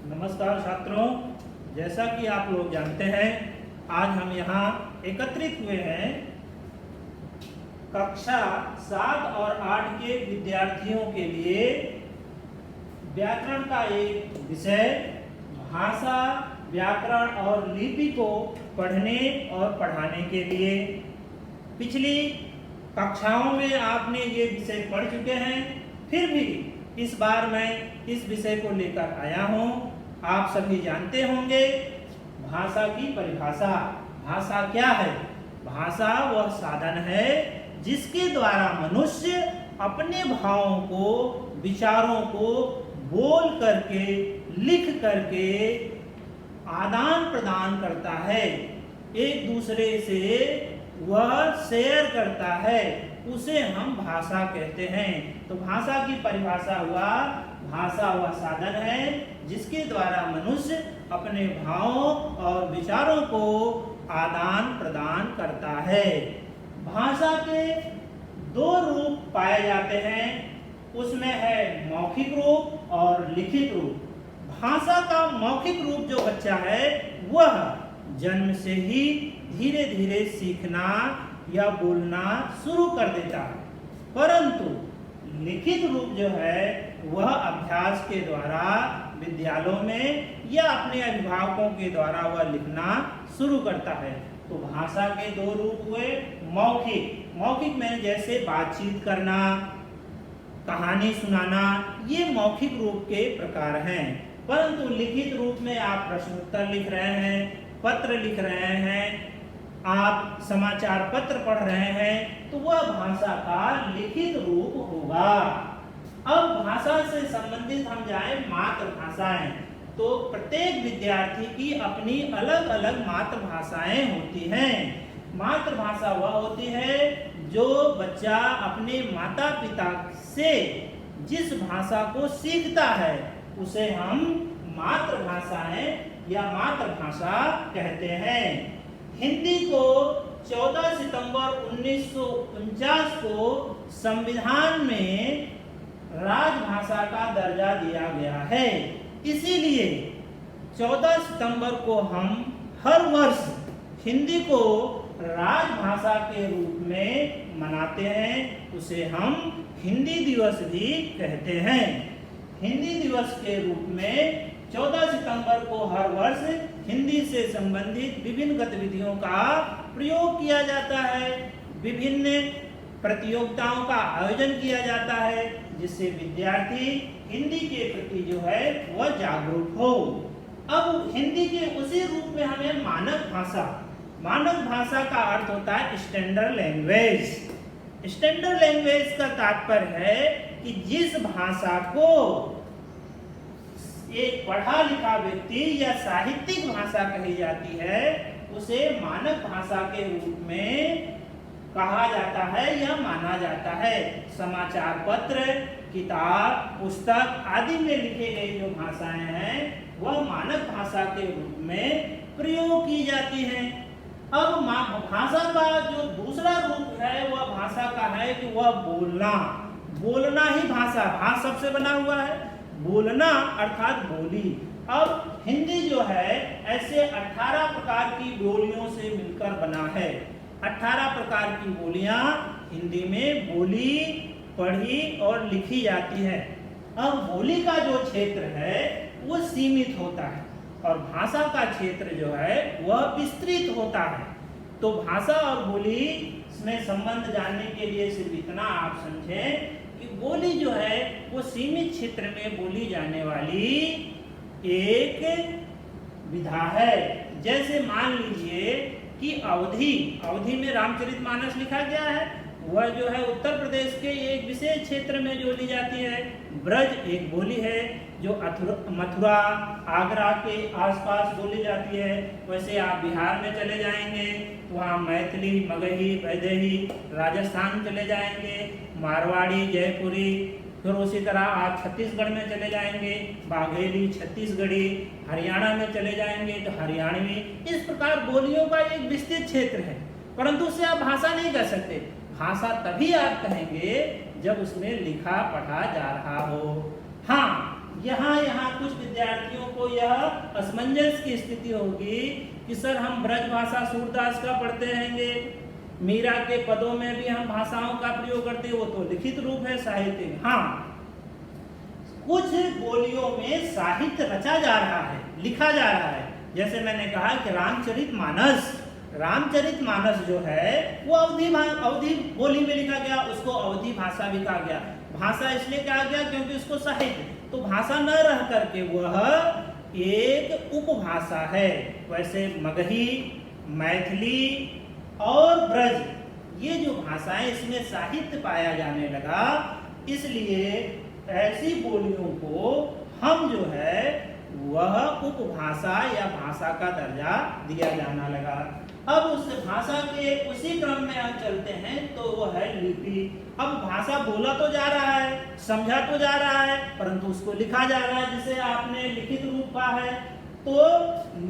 नमस्कार छात्रों, जैसा कि आप लोग जानते हैं आज हम यहाँ एकत्रित हुए हैं कक्षा 7 और 8 के विद्यार्थियों के लिए व्याकरण का एक विषय भाषा, व्याकरण और लिपि को पढ़ने और पढ़ाने के लिए। पिछली कक्षाओं में आपने ये विषय पढ़ चुके हैं, फिर भी इस बार मैं इस विषय को लेकर आया हूँ। आप सभी जानते होंगे भाषा की परिभाषा। भाषा क्या है? भाषा वह साधन है जिसके द्वारा मनुष्य अपने भावों को, विचारों को बोल करके, लिख करके आदान प्रदान करता है, एक दूसरे से वह शेयर करता है, उसे हम भाषा कहते हैं। तो भाषा की परिभाषा हुआ, भाषा वह साधन है जिसके द्वारा मनुष्य अपने भावों और विचारों को आदान प्रदान करता है। भाषा के दो रूप पाए जाते हैं, उसमें है मौखिक रूप और लिखित रूप। भाषा का मौखिक रूप जो बच्चा है वह जन्म से ही धीरे धीरे सीखना या बोलना शुरू कर देता है, परंतु लिखित रूप जो है वह अभ्यास के द्वारा विद्यालयों में या अपने अभिभावकों के द्वारा वह लिखना शुरू करता है। तो भाषा के दो रूप हुए। मौखिक में जैसे बातचीत करना, कहानी सुनाना, ये मौखिक रूप के प्रकार हैं। परंतु लिखित रूप में आप प्रश्नोत्तर लिख रहे हैं, पत्र लिख रहे हैं, आप समाचार पत्र पढ़ रहे हैं, तो वह भाषा का लिखित रूप होगा। अब भाषा से संबंधित हम जाएं मातृभाषाएं, तो प्रत्येक विद्यार्थी की अपनी अलग अलग मातृभाषाएं होती हैं। मातृभाषा वह होती है जो बच्चा अपने माता पिता से जिस भाषा को सीखता है उसे हम मातृभाषाएं या मातृभाषा कहते हैं। हिंदी को 14 सितंबर 1949 को संविधान में राजभाषा का दर्जा दिया गया है। इसीलिए 14 सितंबर को हम हर वर्ष हिंदी को राजभाषा के रूप में मनाते हैं, उसे हम हिंदी दिवस भी कहते हैं। हिंदी दिवस के रूप में 14 सितंबर को हर वर्ष हिंदी से संबंधित विभिन्न गतिविधियों का प्रयोग किया जाता है, विभिन्न प्रतियोगिताओं का आयोजन किया जाता है, जिससे विद्यार्थी हिंदी के प्रति जो है वह जागरूक हो। अब हिंदी के उसी रूप में हमें मानक भाषा का अर्थ होता है स्टैंडर्ड लैंग्वेज। स्टैंडर्ड लैंग्वेज का तात्पर्य है कि जिस भाषा को एक पढ़ा लिखा व्यक्ति या साहित्यिक भाषा कही जाती है उसे मानक भाषा के रूप में कहा जाता है या माना जाता है। समाचार पत्र, किताब, पुस्तक आदि में लिखे गए जो भाषाएं हैं वह मानक भाषा के रूप में प्रयोग की जाती हैं। अब भाषा का जो दूसरा रूप है वह भाषा का है कि वह बोलना ही भाषा सबसे बना हुआ है, बोलना अर्थात बोली। अब हिंदी जो है ऐसे 18 प्रकार की बोलियों से मिलकर बना है। 18 प्रकार की बोलियां हिंदी में बोली, पढ़ी और लिखी जाती है। अब बोली का जो क्षेत्र है वो सीमित होता है और भाषा का क्षेत्र जो है वह विस्तृत होता है। तो भाषा और बोली में संबंध जानने के लिए सिर्फ इतना आप समझें कि बोली जो है वो सीमित क्षेत्र में बोली जाने वाली एक विधा है। जैसे मान लीजिए कि अवधि में रामचरितमानस लिखा गया है, वह जो है उत्तर प्रदेश के एक विशेष क्षेत्र में जो ली जाती है। ब्रज एक बोली है जो मथुरा, आगरा के आसपास बोली जाती है। वैसे आप बिहार में चले जाएंगे तो वहाँ मैथिली, मगही, वैदेही, राजस्थान चले जाएंगे मारवाड़ी, जयपुरी, फिर उसी तरह आप छत्तीसगढ़ में चले जाएंगे बाघेली, छत्तीसगढ़ी, हरियाणा में चले जाएंगे तो हरियाणवी। इस प्रकार बोलियों का एक विस्तृत क्षेत्र है, परंतु उसे आप भाषा नहीं कह सकते। भाषा तभी आप कहेंगे जब उसमें लिखा पढ़ा जा रहा हो। हाँ, यहाँ कुछ विद्यार्थियों को यह असमंजस की स्थिति होगी कि सर हम ब्रजभाषा सूरदास का पढ़ते रहेंगे, मीरा के पदों में भी हम भाषाओं का प्रयोग करते हैं, वो तो लिखित रूप है साहित्य। हाँ, कुछ बोलियों में साहित्य रचा जा रहा है, लिखा जा रहा है। जैसे मैंने कहा कि रामचरितमानस जो है वो अवधी बोली में लिखा गया, उसको अवधी भाषा भी कहा गया। भाषा इसलिए कहा गया क्योंकि उसको साहित्य, तो भाषा न रह करके वह एक उपभाषा है। वैसे मगही, मैथिली और ब्रज, ये जो भाषाएं, इसमें साहित्य पाया जाने लगा, इसलिए ऐसी बोलियों को हम जो है वह उपभाषा या भाषा का दर्जा दिया जाना लगा। अब उस भाषा के उसी क्रम में हम चलते हैं तो वह है लिपि। अब भाषा बोला तो जा रहा है, समझा तो जा रहा है, परंतु उसको लिखा जा रहा है, जिसे आपने लिखित रूप कहा है। तो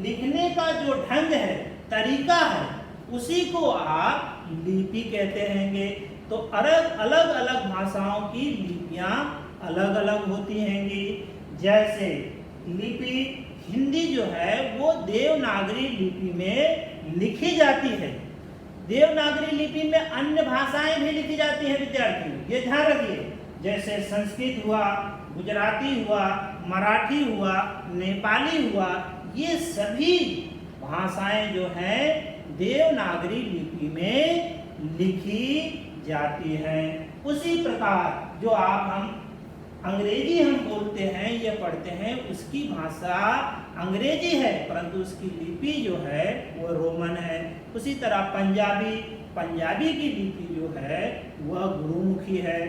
लिखने का जो ढंग है, तरीका है, उसी को आप लिपि कहते हैंगे। तो अलग अलग भाषाओं की लिपियां अलग अलग होती हैंगी। जैसे लिपि हिंदी जो है वो देवनागरी लिपि में लिखी जाती है। देवनागरी लिपि में अन्य भाषाएं भी लिखी जाती हैं विद्यार्थियों, ये ध्यान रखिए। जैसे संस्कृत हुआ, गुजराती हुआ, मराठी हुआ, नेपाली हुआ, ये सभी भाषाएं जो हैं देवनागरी लिपि में लिखी जाती हैं। उसी प्रकार जो हम अंग्रेजी हम बोलते हैं, ये पढ़ते हैं, उसकी भाषा अंग्रेजी है, परंतु उसकी लिपि जो है वो रोमन है। उसी तरह पंजाबी की लिपि जो है वह गुरुमुखी है।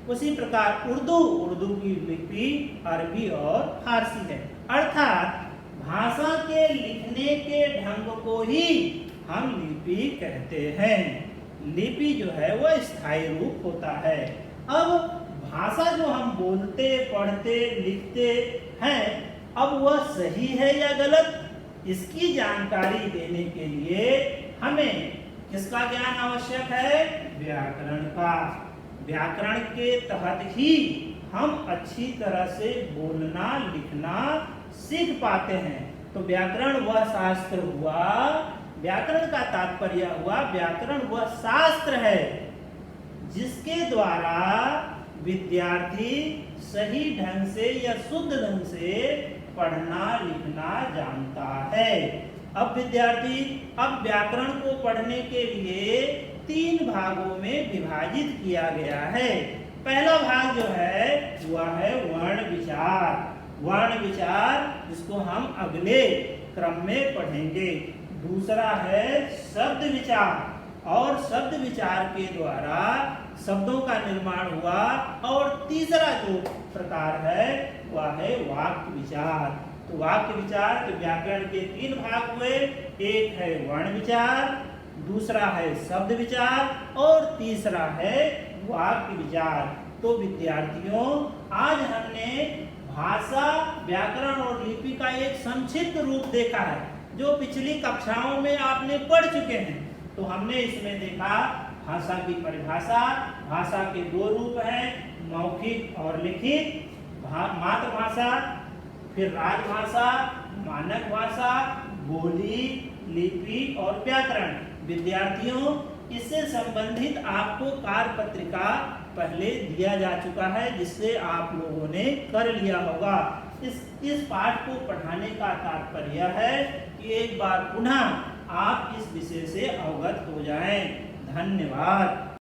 उसी प्रकार उर्दू की लिपि अरबी और फारसी है। अर्थात भाषा के लिखने के ढंग को ही हम लिपि कहते हैं। लिपि जो है वह स्थायी रूप होता है। अब भाषा जो हम बोलते, पढ़ते, लिखते हैं, अब वह सही है या गलत, इसकी जानकारी देने के लिए हमें किसका ज्ञान आवश्यक है? व्याकरण का। व्याकरण के तहत ही हम अच्छी तरह से बोलना, लिखना सीख पाते हैं। तो व्याकरण वह शास्त्र हुआ, व्याकरण का तात्पर्य हुआ, व्याकरण वह शास्त्र है जिसके द्वारा विद्यार्थी सही ढंग से या शुद्ध ढंग से पढ़ना लिखना जानता है। अब व्याकरण को पढ़ने के लिए 3 भागों में विभाजित किया गया है। पहला भाग जो है वह है वर्ण विचार, जिसको हम अगले क्रम में पढ़ेंगे। दूसरा है शब्द विचार, और शब्द विचार के द्वारा शब्दों का निर्माण हुआ। और तीसरा जो प्रकार है वह है वाक्य विचार। तो वाक्य विचार तो व्याकरण के 3 भाग हुए। एक है वर्ण विचार, दूसरा है शब्द विचार और तीसरा है वाक्य विचार। तो विद्यार्थियों, आज हमने भाषा, व्याकरण और लिपि का एक संक्षिप्त रूप देखा है, जो पिछली कक्षाओं में आपने पढ़ चुके हैं। तो हमने इसमें देखा भाषा की परिभाषा। भाषा के 2 रूप हैं, मौखिक और लिखित। मातृभाषा, फिर राजभाषा, मानक भाषा, बोली, लिपि और व्याकरण। विद्यार्थियों, इससे संबंधित आपको कार्य पत्रिका पहले दिया जा चुका है, जिससे आप लोगों ने कर लिया होगा। इस पाठ को पढ़ाने का तात्पर्य है कि एक बार पुनः आप इस विषय से अवगत हो जाएं। धन्यवाद।